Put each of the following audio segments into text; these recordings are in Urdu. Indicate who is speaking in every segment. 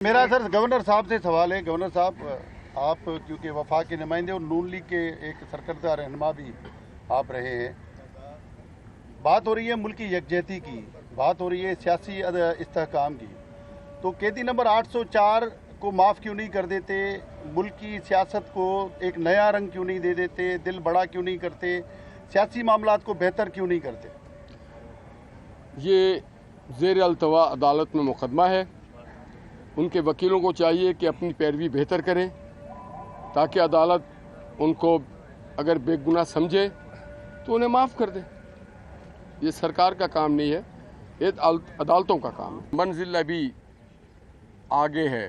Speaker 1: میرا سر گورنر صاحب سے سوال ہے. گورنر صاحب آپ کیونکہ وفاق کے نمائندے اور نون لیگ کے ایک سرکردہ رہنما بھی آپ رہے ہیں, بات ہو رہی ہے ملکی یکجہتی کی, بات ہو رہی ہے سیاسی استحکام کی, تو قیدی نمبر 804 کو معاف کیوں نہیں کر دیتے؟ ملکی سیاست کو ایک نیا رنگ کیوں نہیں دے دیتے؟ دل بڑا کیوں نہیں کرتے؟ سیاسی معاملات کو بہتر کیوں نہیں کرتے؟
Speaker 2: یہ زیر التوا عدالت میں مقدمہ ہے. ان کے وکیلوں کو چاہیے کہ اپنی پیروی بہتر کریں تاکہ عدالت ان کو اگر بے گناہ سمجھے تو انہیں معاف کر دے. یہ سرکار کا کام نہیں ہے, یہ عدالتوں کا کام ہے. منزل ابھی آگے ہے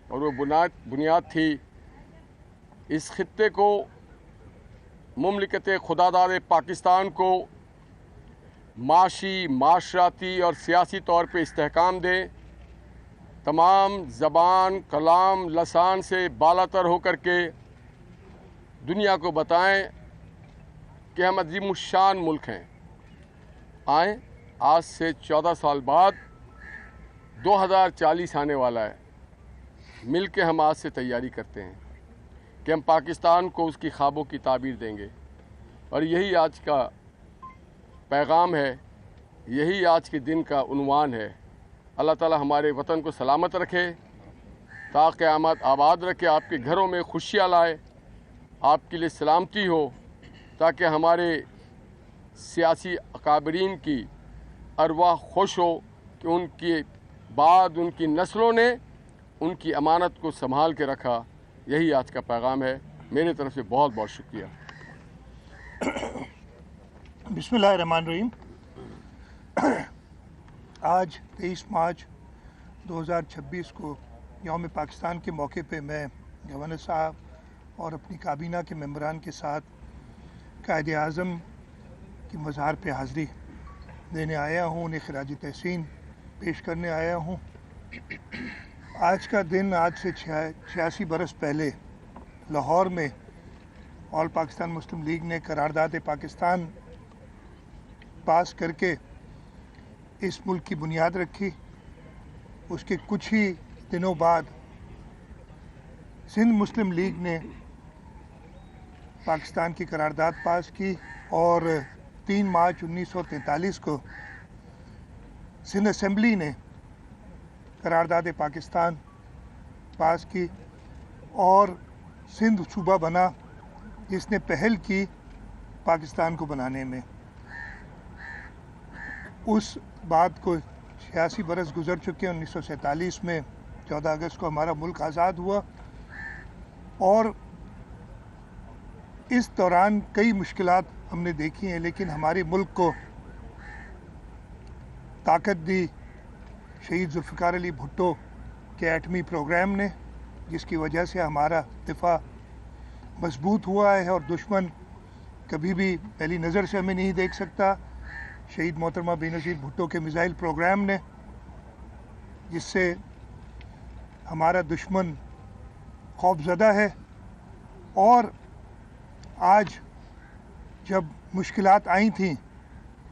Speaker 2: اور وہ بنیاد تھی اس خطے کو, مملکت خداداد پاکستان کو معاشی, معاشرتی اور سیاسی طور پہ استحکام دیں, تمام زبان, کلام, لسان سے بالا تر ہو کر کے دنیا کو بتائیں کہ ہم عظیم الشان ملک ہیں. آئیں, آج سے 14 سال بعد 2040 آنے والا ہے, مل کے ہم آج سے تیاری کرتے ہیں کہ ہم پاکستان کو اس کی خوابوں کی تعبیر دیں گے. اور یہی آج کا پیغام ہے, یہی آج کے دن کا عنوان ہے. اللہ تعالی ہمارے وطن کو سلامت رکھے, تا قیامت آباد رکھے, آپ کے گھروں میں خوشیاں لائے, آپ کے لیے سلامتی ہو, تاکہ ہمارے سیاسی اکابرین کی ارواح خوش ہو کہ ان کے بعد ان کی نسلوں نے ان کی امانت کو سنبھال کے رکھا. یہی آج کا پیغام ہے. میرے طرف سے بہت بہت شکریہ.
Speaker 3: بسم اللہ الرحمن الرحیم. آج 23 مارچ 2026 کو یوم پاکستان کے موقع پہ میں گورنر صاحب اور اپنی کابینہ کے ممبران کے ساتھ قائد اعظم کی مزار پہ حاضری دینے آیا ہوں, انہیں خراج تحسین پیش کرنے آیا ہوں. آج کا دن آج سے 86 برس پہلے لاہور میں آل پاکستان مسلم لیگ نے قرارداد پاکستان پاس کر کے اس ملک کی بنیاد رکھی. اس کے کچھ ہی دنوں بعد سندھ مسلم لیگ نے پاکستان کی قرارداد پاس کی اور 3 مارچ 1943 کو سندھ اسمبلی نے قرارداد پاکستان پاس کی اور سندھ صوبہ بنا, جس نے پہل کی پاکستان کو بنانے میں. اس بات کو 86 برس گزر چکے ہیں. 1947 میں 14 اگست کو ہمارا ملک آزاد ہوا اور اس دوران کئی مشکلات ہم نے دیکھی ہیں, لیکن ہمارے ملک کو طاقت دی شہید ذوالفقار علی بھٹو کے ایٹمی پروگرام نے, جس کی وجہ سے ہمارا دفاع مضبوط ہوا ہے اور دشمن کبھی بھی پہلی نظر سے ہمیں نہیں دیکھ سکتا. شہید محترمہ بینظیر بھٹو کے میزائل پروگرام نے, جس سے ہمارا دشمن خوف زدہ ہے. اور آج جب مشکلات آئی تھیں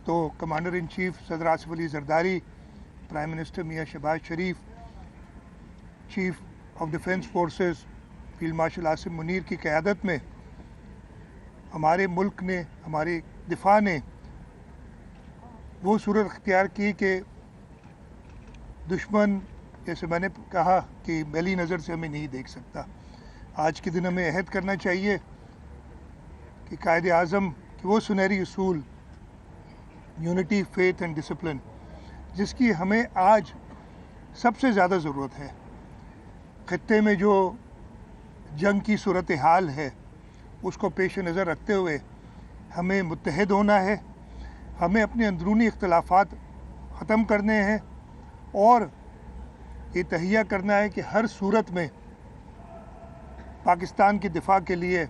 Speaker 3: تو کمانڈر ان چیف صدر Asif Ali Zardari, prime minister Mian Shehbaz Sharif, chief of defence forces field marshal Asim Munir کی قیادت میں ہمارے ملک نے, ہمارے دفاع نے وہ صورت اختیار کی کہ دشمن, جیسے میں نے کہا, کہ پہلی نظر سے ہمیں نہیں دیکھ سکتا. آج کے دن ہمیں عہد کرنا چاہیے کہ قائد اعظم کے وہ سنہری اصول یونٹی, فیتھ اینڈ ڈسپلن, جس کی ہمیں آج سب سے زیادہ ضرورت ہے. خطے میں جو جنگ کی صورتحال ہے اس کو پیش نظر رکھتے ہوئے ہمیں متحد ہونا ہے, ہمیں اپنے اندرونی اختلافات ختم کرنے ہیں اور یہ تہیہ کرنا ہے کہ ہر صورت میں پاکستان کے دفاع کے لیے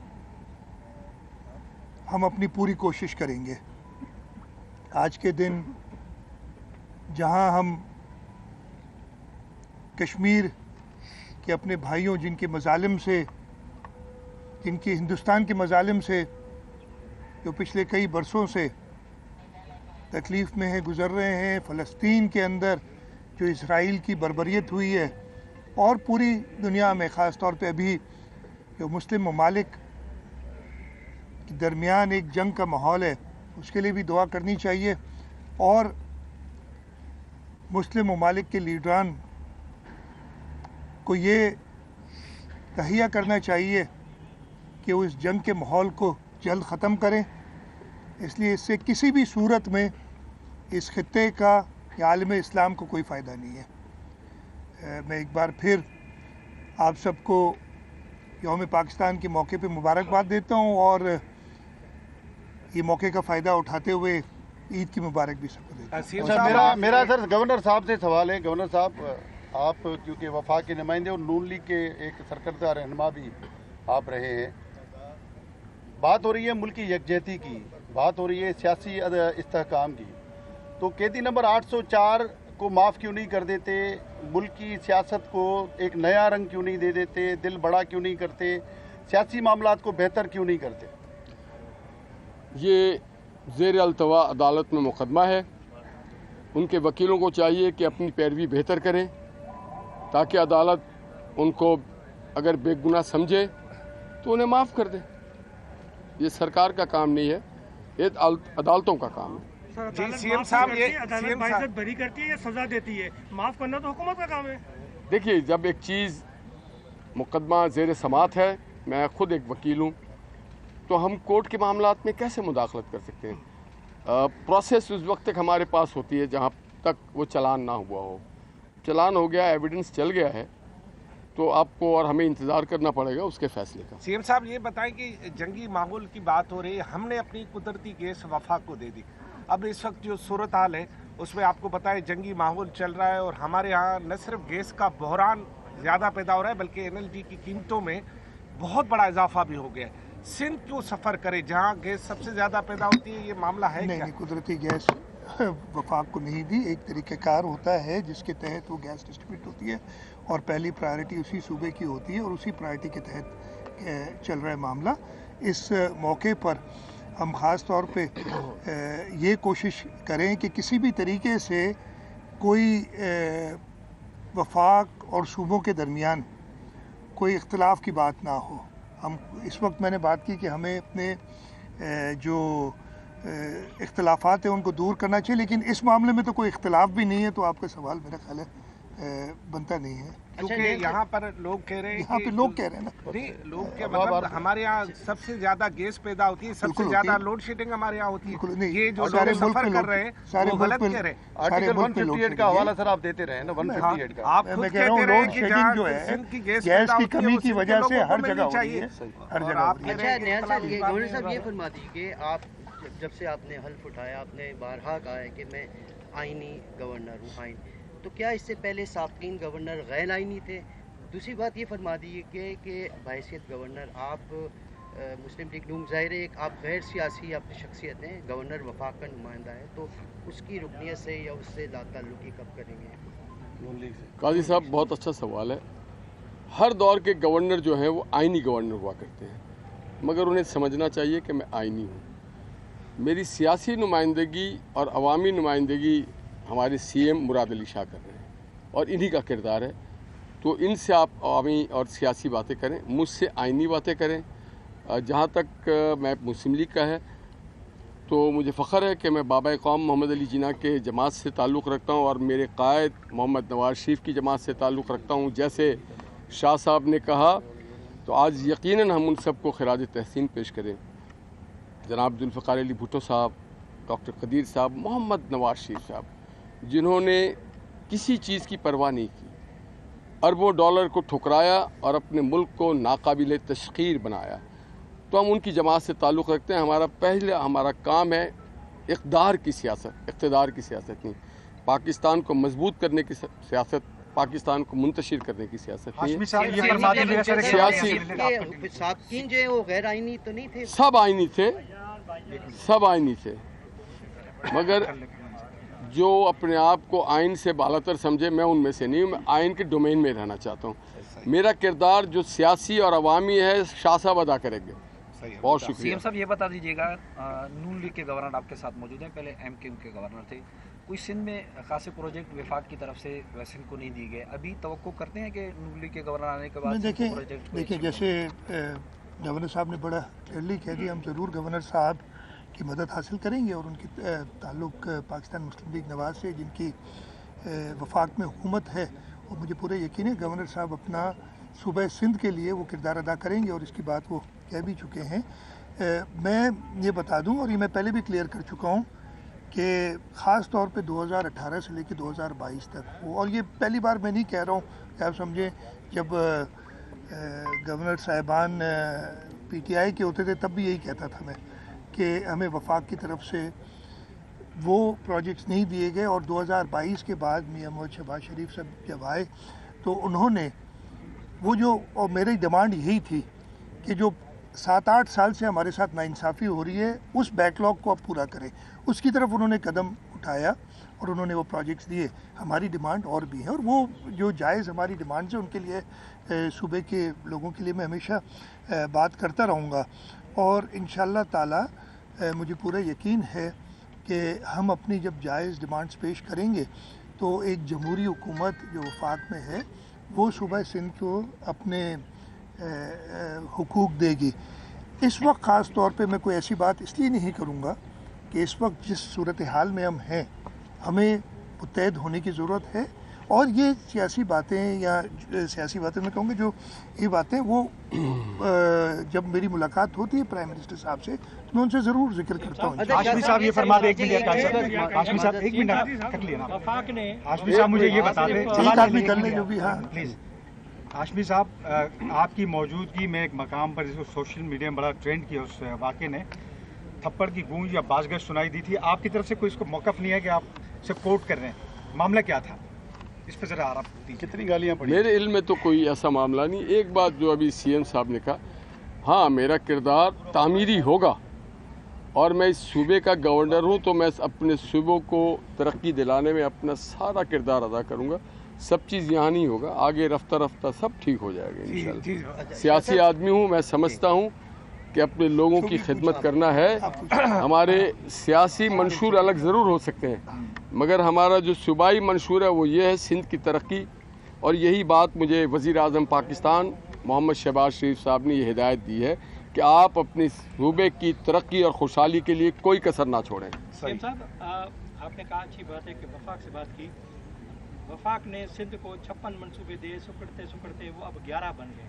Speaker 3: ہم اپنی پوری کوشش کریں گے. آج کے دن جہاں ہم کشمیر کے اپنے بھائیوں, جن کے مظالم سے, جن کی ہندوستان کے مظالم سے جو پچھلے کئی برسوں سے تکلیف میں ہیں, گزر رہے ہیں, فلسطین کے اندر جو اسرائیل کی بربریت ہوئی ہے اور پوری دنیا میں خاص طور پہ ابھی جو مسلم ممالک کے درمیان ایک جنگ کا ماحول ہے اس کے لیے بھی دعا کرنی چاہیے، اور مسلم ممالک کے لیڈران کو یہ تہیہ کرنا چاہیے کہ وہ اس جنگ کے ماحول کو جلد ختم کریں، اس لیے اس سے کسی بھی صورت میں اس خطے کا یا عالم اسلام کو کوئی فائدہ نہیں ہے۔ میں ایک بار پھر آپ سب کو یوم پاکستان کے موقع پہ مبارکباد دیتا ہوں، اور یہ موقع کا فائدہ اٹھاتے ہوئے عید کی مبارک بھی سب کو دیتا ہوں۔
Speaker 1: میرا سر گورنر صاحب سے سوال ہے۔ گورنر صاحب، آپ کیونکہ وفاق کے نمائندے اور نون لیگ کے ایک سرکردہ رہنما بھی آپ رہے ہیں، بات ہو رہی ہے ملکی یکجہتی کی، بات ہو رہی ہے سیاسی استحکام کی، تو قیدی نمبر 804 کو معاف کیوں نہیں کر دیتے؟ ملک کی سیاست کو ایک نیا رنگ کیوں نہیں دے دیتے؟ دل بڑا کیوں نہیں کرتے؟ سیاسی معاملات کو بہتر کیوں نہیں کرتے؟
Speaker 2: یہ زیر التوا عدالت میں مقدمہ ہے، ان کے وکیلوں کو چاہیے کہ اپنی پیروی بہتر کریں تاکہ عدالت ان کو اگر بے گناہ سمجھے تو انہیں معاف کر دے۔ یہ سرکار کا کام نہیں ہے، یہ عدالتوں کا کام ہے۔
Speaker 4: جی سی ایم صاحب، یہ عدالت باعزت بری کرتی ہے یا سزا دیتی ہے؟ معاف کرنا تو حکومت کا کام ہے۔
Speaker 2: دیکھیے، جب ایک چیز مقدمہ زیر سماعت ہے، میں خود ایک وکیل ہوں، تو ہم کورٹ کے معاملات میں کیسے مداخلت کر سکتے ہیں؟ پروسیس اس وقت تک ہمارے پاس ہوتی ہے جہاں تک وہ چلان نہ ہوا ہو۔ چلان ہو گیا، ایویڈنس چل گیا ہے، تو آپ کو اور ہمیں انتظار کرنا پڑے گا اس کے فیصلے کا۔
Speaker 5: سی ایم صاحب، یہ بتائیں کہ جنگی ماحول کی بات ہو رہی ہے، ہم نے اپنی قدرتی گیس وفاق کو دے دی، اب اس وقت جو صورتحال ہے اس میں آپ کو بتائیں جنگی ماحول چل رہا ہے، اور ہمارے ہاں نہ صرف گیس کا بحران زیادہ پیدا ہو رہا ہے بلکہ NLG کی قیمتوں میں بہت بڑا اضافہ بھی ہو گیا ہے۔ سندھ کیوں سفر کرے جہاں گیس سب سے زیادہ پیدا ہوتی ہے؟ یہ معاملہ ہے کیا؟
Speaker 3: نہیں، قدرتی گیس وفاق کو نہیں دی، ایک طریقہ کار ہوتا ہے جس کے تحت وہ گیس ڈسٹریبیوٹ ہوتی ہے، اور پہلی پرائرٹی اسی صوبے کی ہوتی ہے، اور اسی پرائرٹی کے تحت چل رہا ہے معاملہ۔ اس موقع پر ہم خاص طور پہ یہ کوشش کریں کہ کسی بھی طریقے سے کوئی وفاق اور صوبوں کے درمیان کوئی اختلاف کی بات نہ ہو۔ ہم اس وقت میں نے بات کی کہ ہمیں اپنے جو اختلافات ہیں ان کو دور کرنا چاہیے، لیکن اس معاملے میں تو کوئی اختلاف بھی نہیں ہے، تو آپ کا سوال میرا خیال ہے بنتا نہیں ہے،
Speaker 5: کیونکہ یہاں پر لوگ کہہ رہے ہیں،
Speaker 3: یہاں پہ لوگ کہہ رہے ہیں نا،
Speaker 5: نہیں لوگ کے مطلب ہمارے یہاں سب سے زیادہ گیس پیدا ہوتی ہے، سب سے زیادہ لوڈ شیڈنگ ہمارے یہاں ہوتی ہے، یہ جو لوگ سفر کر رہے ہیں وہ غلط کہہ رہے ہیں۔
Speaker 1: آرٹیکل 158 کا حوالہ سر آپ دیتے رہے ہیں نا، 158 کا
Speaker 5: آپ خود کہتے رہے ہیں کہ جہاں سندھ کی گیس
Speaker 3: گیس کی کمی کی وجہ سے ہر جگہ ہو رہی ہے، ہر جگہ ہو رہی ہے۔
Speaker 6: اچھا نیاز صاحب، گورنر صاحب یہ فرما دیجیے کہ آپ جب سے آپ نے حلف اٹھایا، آپ نے بارہا کہا ہے کہ میں آئینی گورنر ہوں، آئین، تو کیا اس سے پہلے سابقین گورنر غیر آئینی تھے؟ دوسری بات یہ فرما دیجیے کہ بحیثیت گورنر آپ مسلم لیگ نون، ظاہر ہے ایک آپ غیر سیاسی آپ کی شخصیت ہیں، گورنر وفاق کا نمائندہ ہے، تو اس کی رکنیت سے یا اس سے ذات تعلقی کب کریں گے؟
Speaker 2: قاضی صاحب، بہت اچھا سوال ہے۔ ہر دور کے گورنر جو ہیں وہ آئینی گورنر ہوا کرتے ہیں، مگر انہیں سمجھنا چاہیے کہ میں آئینی ہوں۔ میری سیاسی نمائندگی اور عوامی نمائندگی ہمارے CM مراد علی شاہ کر رہے ہیں، اور انہی کا کردار ہے، تو ان سے آپ عوامی اور سیاسی باتیں کریں، مجھ سے آئینی باتیں کریں۔ جہاں تک میں مسلم لیگ کا ہے تو مجھے فخر ہے کہ میں بابا قوم محمد علی جناح کے جماعت سے تعلق رکھتا ہوں، اور میرے قائد محمد نواز شریف کی جماعت سے تعلق رکھتا ہوں۔ جیسے شاہ صاحب نے کہا، تو آج یقیناً ہم ان سب کو خراج تحسین پیش کریں۔ جناب ذوالفقار علی بھٹو صاحب، ڈاکٹر قدیر صاحب، محمد نواز شریف صاحب، جنہوں نے کسی چیز کی پرواہ نہیں کی، اربوں ڈالر کو ٹھکرایا اور اپنے ملک کو ناقابل تشخیر بنایا، تو ہم ان کی جماعت سے تعلق رکھتے ہیں۔ ہمارا کام ہے اقتدار کی سیاست نہیں، پاکستان کو مضبوط کرنے کی سیاست، پاکستان کو منتشر کرنے کی سیاست نہیں ہے۔
Speaker 6: سابقین جو ہیں وہ غیر آئینی تو نہیں تھے؟
Speaker 2: سب آئینی تھے، مگر جو اپنے آپ کو آئین سے بالاتر سمجھے، میں ان میں سے نہیں ہوں، میں آئین کے ڈومین میں رہنا چاہتا ہوں۔ میرا کردار جو سیاسی اور عوامی ہے شاہ صاحب ادا کریں گے۔ بہت شکریہ۔
Speaker 7: سی ایم صاحب، یہ بتا دیجیے گا، نون لیگ کے گورنر آپ کے ساتھ موجود ہیں، پہلے MKM کے گورنر تھے، کوئی سندھ میں خاصے پروجیکٹ وفاق کی طرف سے سندھ کو نہیں دیے گئے، ابھی توقع کرتے ہیں کہ نون لیگ کے گورنر آنے کے بعد
Speaker 3: دیکھیں جیسے گورنر صاحب نے بڑا کلیئرلی کہہ دیا، ہم ضرور گورنر صاحب کی مدد حاصل کریں گے، اور ان کی تعلق پاکستان مسلم لیگ نواز سے جن کی وفاق میں حکومت ہے، اور مجھے پورا یقین ہے گورنر صاحب اپنا صوبہ سندھ کے لیے وہ کردار ادا کریں گے، اور اس کی بات وہ کہہ بھی چکے ہیں۔ میں یہ بتا دوں، اور یہ میں پہلے بھی کلیئر کر چکا ہوں، کہ خاص طور پہ 2018 سے لے کے 2022 تک اور یہ پہلی بار میں نہیں کہہ رہا ہوں کہ آپ سمجھیں، جب گورنر صاحبان پی ٹی آئی کے ہوتے تھے تب بھی یہی کہتا تھا میں کہ ہمیں وفاق کی طرف سے وہ پروجیکٹس نہیں دیے گئے، اور 2022 کے بعد میاں محمد شہباز شریف صاحب جب آئے تو انہوں نے وہ جو، اور میری ڈیمانڈ یہی تھی کہ جو 7-8 سال سے ہمارے ساتھ ناانصافی ہو رہی ہے اس بیک لاگ کو اب پورا کریں، اس کی طرف انہوں نے قدم اٹھایا اور انہوں نے وہ پروجیکٹس دیے۔ ہماری ڈیمانڈ اور بھی ہیں، اور وہ جو جائز ہماری ڈیمانڈز ہیں ان کے لیے صوبے کے لوگوں کے لیے میں ہمیشہ بات کرتا رہوں گا، اور انشاءاللہ تعالی مجھے پورا یقین ہے کہ ہم اپنی جب جائز ڈیمانڈز پیش کریں گے تو ایک جمہوری حکومت جو وفاق میں ہے وہ صوبہ سندھ کو اپنے حقوق دے گی۔ اس وقت خاص طور پہ میں کوئی ایسی بات اس لیے نہیں کروں گا کہ اس وقت جس صورتحال میں ہم ہیں ہمیں متحد ہونے کی ضرورت ہے، اور یہ سیاسی باتیں یا سیاسی باتیں میں کہوں گا جو یہ باتیں وہ جب میری ملاقات ہوتی ہے پرائم منسٹر صاحب سے تو میں ان سے ضرور ذکر کرتا ہوں۔
Speaker 8: ہاشمی صاحب یہ فرما دیں، ہاشمی صاحب ایک منٹ تک لینا، ہاشمی صاحب مجھے یہ بتا دیں،
Speaker 3: ایک آدمی کر لیں جو بھی، ہاں
Speaker 8: پلیز۔ ہاشمی صاحب آپ کی موجودگی میں ایک مقام پر جس کو سوشل میڈیا میں بڑا ٹرینڈ کیا اس واقعے نے، تھپڑ کی گونج یا بازگشت سنائی دی تھی، آپ کی طرف سے کوئی اس کو موقف نہیں ہے کہ آپ سے کوٹ کر رہے ہیں، معاملہ کیا تھا اس پہ ذرا آپ
Speaker 1: کتنی گالیاں پڑی؟
Speaker 2: میرے علم میں تو کوئی ایسا معاملہ نہیں۔ ایک بات جو ابھی سی ایم صاحب نے کہا، ہاں میرا کردار تعمیری ہوگا، اور میں اس صوبے کا گورنر ہوں تو میں اپنے صوبوں کو ترقی دلانے میں اپنا سارا کردار ادا کروں گا۔ سب چیز یہاں نہیں ہوگا، آگے رفتہ رفتہ سب ٹھیک ہو جائے گا انشاءاللہ۔ سیاسی آدمی ہوں، میں سمجھتا ہوں کہ اپنے لوگوں کی خدمت کرنا ہے۔ ہمارے سیاسی منشور الگ ضرور ہو سکتے ہیں، مگر ہمارا جو صوبائی منشور ہے وہ یہ ہے سندھ کی ترقی، اور یہی بات مجھے وزیر اعظم پاکستان محمد شہباز شریف صاحب نے یہ ہدایت دی ہے کہ آپ اپنی صوبے کی ترقی اور خوشحالی کے لیے کوئی کسر نہ چھوڑیں۔
Speaker 9: صاحب آپ نے کہا اچھی بات ہے کہ وفاق سے بات کی، وفاق نے سندھ کو 56 منصوبے دے، سکڑتے وہ اب 11 بن گئے۔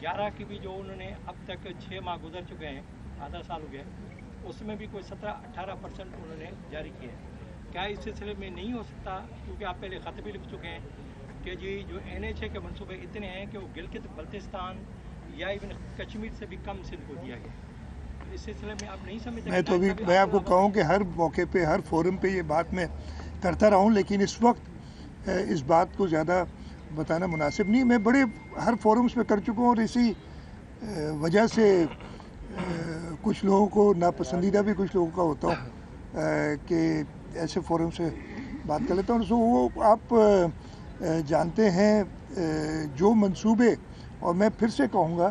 Speaker 9: 11 کی بھی جو انہوں نے اب تک 6 ماہ گزر چکے ہیں، آدھا سال ہو گیا، اس میں بھی کوئی 17-18% انہوں نے جاری کیے ہیں۔ کیا اس سلسلے میں نہیں ہو سکتا، کیونکہ آپ پہلے خط بھی لکھ چکے ہیں کہ جی جو NH کے منصوبے اتنے ہیں کہ وہ گلگت بلتستان یا ایون کشمیر سے بھی کم سندھ کو دیا گیا، اس سلسلے میں آپ نہیں سمجھتے؟
Speaker 3: میں تو ابھی میں آپ کو کہوں کہ ہر موقع پہ ہر فورم پہ یہ بات میں کرتا رہا ہوں، لیکن اس وقت اس بات کو زیادہ بتانا مناسب نہیں۔ میں بڑے ہر فورمز پہ کر چکا ہوں، اور اسی وجہ سے کچھ لوگوں کو ناپسندیدہ بھی کچھ لوگوں کا ہوتا ہوں کہ ایسے فورم سے بات کر لیتا ہوں۔ سو وہ آپ جانتے ہیں جو منصوبے، اور میں پھر سے کہوں گا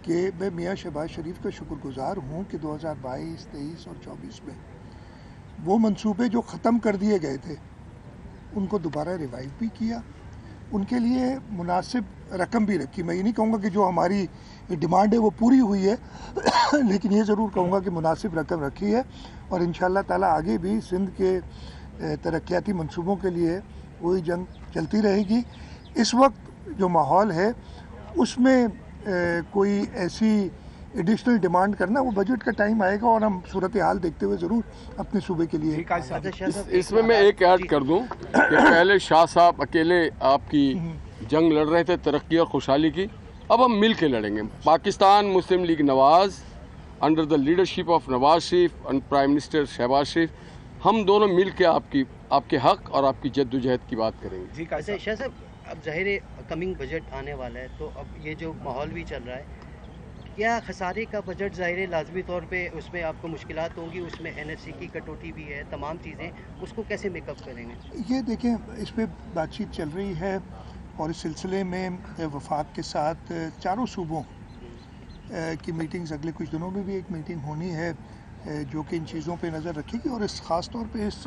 Speaker 3: کہ میں میاں شہباز شریف کا شکر گزار ہوں کہ 2022، 23 اور 24 میں وہ منصوبے جو ختم کر دیے گئے تھے ان کو دوبارہ ریوائیو بھی کیا، ان کے لیے مناسب رقم بھی رکھی۔ میں یہ نہیں کہوں گا کہ جو ہماری ڈیمانڈ ہے وہ پوری ہوئی ہے، لیکن یہ ضرور کہوں گا کہ مناسب رقم رکھی ہے، اور انشاءاللہ تعالی آگے بھی سندھ کے ترقیاتی منصوبوں کے لیے وہی جنگ چلتی رہے گی۔ اس وقت جو ماحول ہے اس میں کوئی ایسی ایڈیشنل ڈیمانڈ کرنا، وہ بجٹ کا ٹائم آئے گا اور ہم صورتحال دیکھتے ہوئے ضرور اپنے صوبے کے لیے۔
Speaker 2: اس میں ایک ایڈ کر دوں کہ پہلے شاہ صاحب اکیلے آپ کی جنگ لڑ رہے تھے ترقی اور خوشحالی کی، اب ہم مل کے لڑیں گے۔ Pakistan Muslim League Nawaz under the leadership of Nawaz Sharif and prime minister Shehbaz Sharif, ہم دونوں مل کے آپ کے حق اور آپ کی جد و جہد کی بات کریں گے۔
Speaker 6: شاہ صاحب اب ظاہر کمنگ بجٹ آنے والا ہے، تو اب یہ جو ماحول بھی چل رہا ہے، کیا خسارے کا بجٹ ظاہر لازمی طور پہ اس میں آپ کو مشکلات ہوں گی، اس میں NFC کی کٹوتی بھی ہے، تمام چیزیں، اس کو کیسے میک اپ کریں گے؟
Speaker 3: یہ دیکھیں اس پہ بات چیت چل رہی ہے، اور اس سلسلے میں وفاق کے ساتھ چاروں صوبوں کی میٹنگز اگلے کچھ دنوں میں بھی ایک میٹنگ ہونی ہے جو کہ ان چیزوں پہ نظر رکھے گی، اور اس خاص طور پہ اس